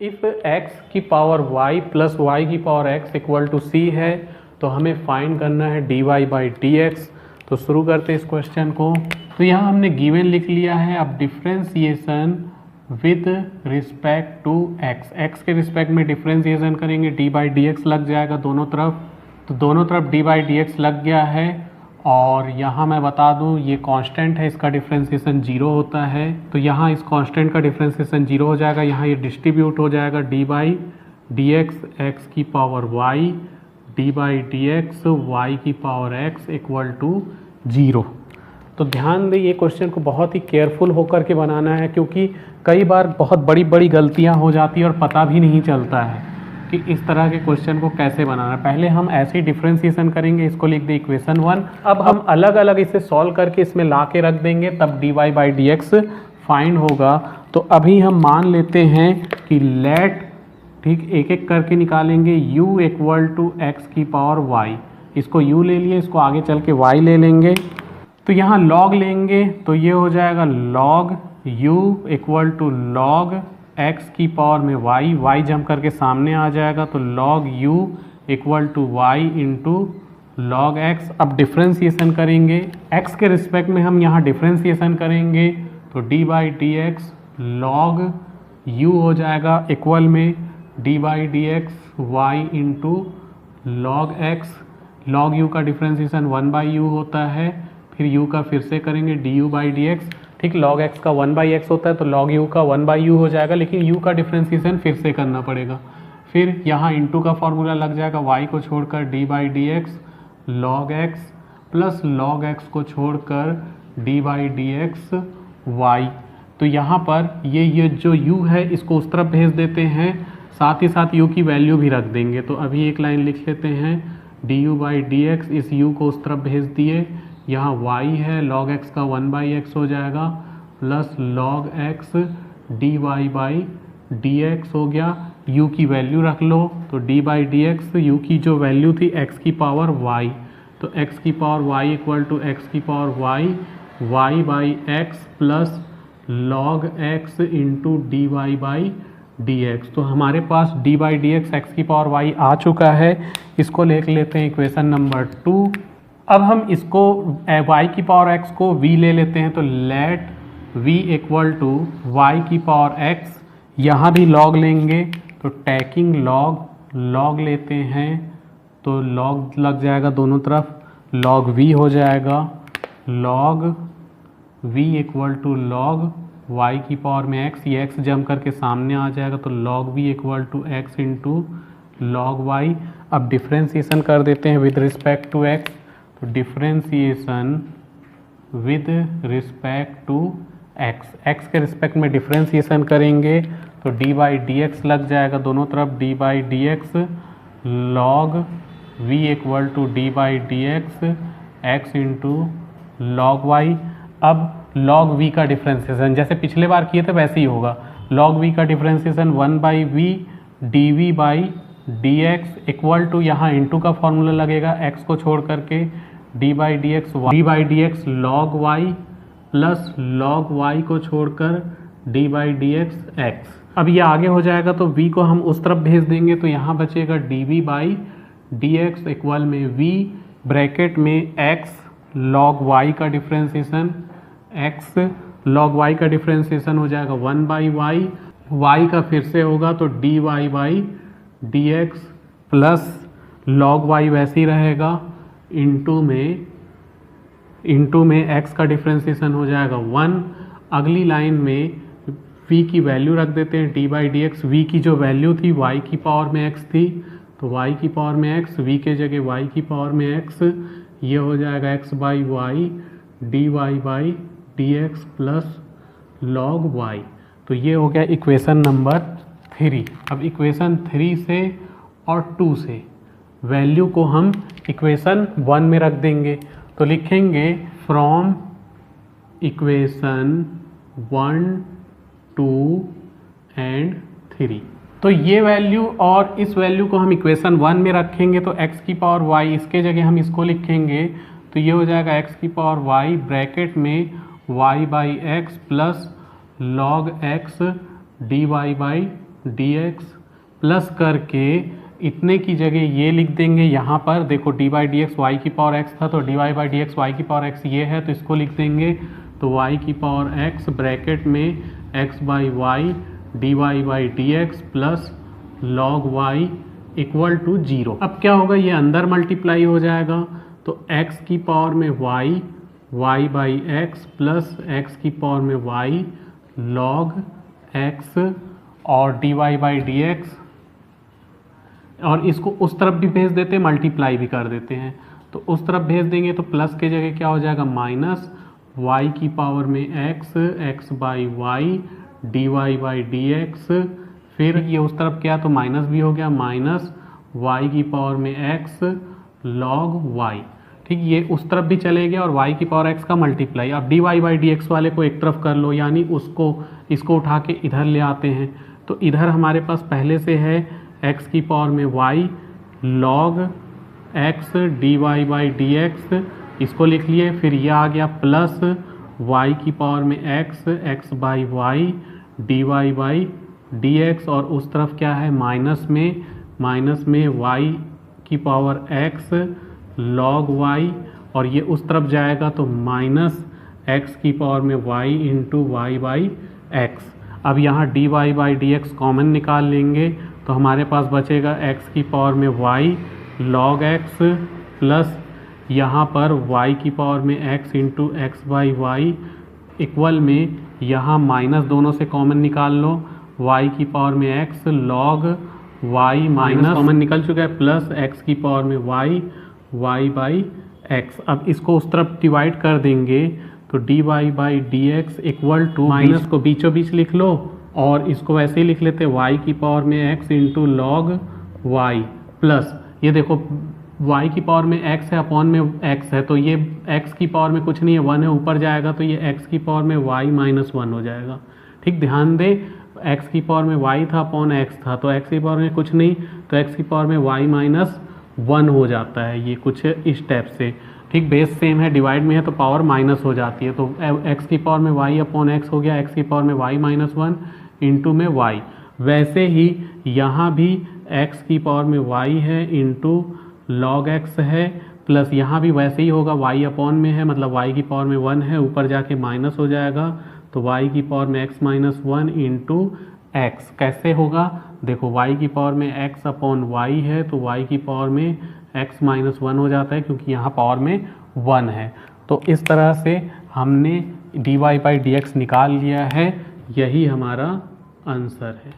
If x की power y plus y की power x equal to c है तो हमें फाइंड करना है dy बाई डी एक्स। तो शुरू करते हैं इस क्वेश्चन को। तो यहाँ हमने गिवन लिख लिया है। अब differentiation with respect to x के रिस्पेक्ट में डिफ्रेंसिएशन करेंगे, डी बाई डी एक्स लग जाएगा दोनों तरफ। तो दोनों तरफ डी बाई डी एक्स लग गया है। और यहाँ मैं बता दूँ ये कांस्टेंट है, इसका डिफ्रेंसिएशन 0 होता है। तो यहाँ इस कांस्टेंट का डिफ्रेंसिएशन 0 हो जाएगा। यहाँ ये डिस्ट्रीब्यूट हो जाएगा D by D X X की power Y D by D X Y की पावर एक्स इक्वल टू 0। तो ध्यान दें ये क्वेश्चन को बहुत ही केयरफुल होकर के बनाना है, क्योंकि कई बार बहुत बड़ी बड़ी गलतियाँ हो जाती है और पता भी नहीं चलता है कि इस तरह के क्वेश्चन को कैसे बनाना है। पहले हम ऐसे ही डिफ्रेंसिएशन करेंगे, इसको लिख दे इक्वेशन 1। अब हम अलग अलग इसे सॉल्व करके इसमें ला के रख देंगे, तब D Y by D X find होगा। तो अभी हम मान लेते हैं कि लेट, ठीक, एक एक करके निकालेंगे, u इक्वल टू एक्स की पावर y। इसको u ले लिए, इसको आगे चल के y ले लेंगे। तो यहाँ log लेंगे तो ये हो जाएगा log u equal to log x की पावर में y जम करके सामने आ जाएगा। तो log u equal to y into log x। अब डिफ्रेंसिएशन करेंगे, x के रिस्पेक्ट में हम यहाँ डिफ्रेंसिएशन करेंगे तो d by D X log u हो जाएगा इक्वल में d by D X Y into log x। Log u का डिफ्रेंसिएशन 1 बाई u होता है, फिर u का फिर से करेंगे du बाई डी एक्स। ठीक, log x का 1 बाई एक्स होता है तो log u का 1 बाई u हो जाएगा, लेकिन u का डिफ्रेंसिएशन फिर से करना पड़ेगा। फिर यहाँ इंटू का फॉर्मूला लग जाएगा, y को छोड़कर d by D X log x plus log x को छोड़कर d by D X Y. तो यहाँ पर ये जो u है इसको उस तरफ भेज देते हैं, साथ ही साथ u की वैल्यू भी रख देंगे। तो अभी एक लाइन लिख लेते हैं, du बाई डी एक्स, इस u को उस तरफ भेज दिए। यहाँ y है, log x का 1 बाई एक्स हो जाएगा plus log x dy by D X हो गया। u की वैल्यू रख लो तो d by D X, u की जो वैल्यू थी x की पावर y, तो x की power y equal to x की power y by X plus log x into D Y by D X. तो हमारे पास d by D X X की पावर y आ चुका है। इसको लिख लेते हैं इक्वेशन नंबर 2। अब हम इसको y की पावर x को v ले लेते हैं, तो let v equal to y की पावर x, यहाँ भी log लेंगे तो टैकिंग log लेते हैं तो log लग जाएगा दोनों तरफ, log v हो जाएगा, log v equal to log y की पावर में x, ये x जम करके सामने आ जाएगा तो log v equal to x into log y। अब डिफ्रेंसिएशन कर देते हैं विद रिस्पेक्ट टू x, तो differentiation with respect to x के रिस्पेक्ट में डिफ्रेंसिएशन करेंगे तो d बाई डी एक्स लग जाएगा दोनों तरफ, d by D X log v equal to d by D X x into log y। अब log v का डिफ्रेंसिएशन जैसे पिछले बार किए थे वैसे ही होगा, log v का differentiation 1 by v dv by D x equal to, यहाँ इंटू का फॉर्मूला लगेगा x को छोड़ करके d by D X log y plus log y को छोड़कर d by D X X. अब ये आगे हो जाएगा तो v को हम उस तरफ भेज देंगे तो यहाँ बचेगा dv by D x equal में v ब्रैकेट में x log y का डिफ्रेंसिएशन, x log y का डिफ्रेंसिएशन हो जाएगा 1 बाई y का फिर से होगा तो dy by D x plus log y वैसे ही रहेगा, इंटू में x का डिफ्रेंसिएशन हो जाएगा 1। अगली लाइन में v की वैल्यू रख देते हैं d by D x, v की जो वैल्यू थी y की पावर में x थी तो y की पावर में x, v के जगह y की पावर में x, ये हो जाएगा x by Y dy by D x plus log y। तो ये हो गया इक्वेशन नंबर 3। अब इक्वेशन 3 से और 2 से वैल्यू को हम इक्वेशन 1 में रख देंगे, तो लिखेंगे फ्रॉम इक्वेशन 1, 2 एंड 3। तो ये वैल्यू और इस वैल्यू को हम इक्वेशन 1 में रखेंगे तो x की पावर y, इसके जगह हम इसको लिखेंगे तो ये हो जाएगा x की पावर y ब्रैकेट में y by X plus log x dy by dx plus करके इतने की जगह ये लिख देंगे यहाँ पर, देखो dy by D X Y की पावर x था तो dy by D X Y की पावर x ये है तो इसको लिख देंगे, तो y की पावर x ब्रैकेट में x by Y dy by D x plus log y equal to 0। अब क्या होगा, ये अंदर मल्टीप्लाई हो जाएगा तो x की पावर में y y by X plus x की पावर में y log x और dy बाई डी एक्स, और इसको उस तरफ भी भेज देते हैं, मल्टीप्लाई भी कर देते हैं, तो उस तरफ भेज देंगे तो प्लस के जगह क्या हो जाएगा माइनस y की पावर में x x by Y dy by D x, फिर ये उस तरफ क्या तो माइनस भी हो गया, माइनस y की पावर में x log y। ठीक, ये उस तरफ भी चले गया और y की पावर x का मल्टीप्लाई। अब dy बाई डी एक्स वाले को एक तरफ कर लो, यानी इसको उठा के इधर ले आते हैं, तो इधर हमारे पास पहले से है x की पावर में y log x dy by D x, इसको लिख लिए, फिर यह आ गया प्लस y की पावर में x x by Y dy by D x, और उस तरफ क्या है माइनस में y की पावर x log y, और ये उस तरफ जाएगा तो माइनस x की पावर में y into y by x. अब यहाँ dy by D x common निकाल लेंगे तो हमारे पास बचेगा x की पावर में y log x प्लस यहाँ पर y की पावर में x into x by y equal में यहाँ माइनस दोनों से कॉमन निकाल लो, y की पावर में x log y minus common निकल चुका है प्लस x की पावर में y y बाई एक्स। अब इसको उस तरफ डिवाइड कर देंगे तो dy by D x equal to minus को बीचों बीच लिख लो और इसको वैसे ही लिख लेते y की पावर में x into log y plus ये देखो y की पावर में x है अपॉन में x है तो ये x की पावर में कुछ नहीं है 1 है, ऊपर जाएगा तो ये x की पावर में y माइनस 1 हो जाएगा। ठीक, ध्यान दे x की पावर में y था अपॉन x था तो x की पावर में कुछ नहीं तो x की पावर में y माइनस 1 हो जाता है, ये कुछ इस टाइप से। ठीक, बेस सेम है, डिवाइड में है तो पावर माइनस हो जाती है, तो x की पावर में y अपॉन x हो गया, x की पावर में y माइनस 1 इंटू में y। वैसे ही यहाँ भी x की पावर में y है इंटू log x है, प्लस यहाँ भी वैसे ही होगा, y अपॉन में है मतलब y की पावर में 1 है, ऊपर जाके माइनस हो जाएगा तो y की पावर में x माइनस 1 इंटू एक्स। कैसे होगा, देखो y की पावर में x अपॉन y है तो y की पावर में x माइनस 1 हो जाता है क्योंकि यहाँ पावर में 1 है। तो इस तरह से हमने dy बाई डी एक्स निकाल लिया है, यही हमारा आंसर है।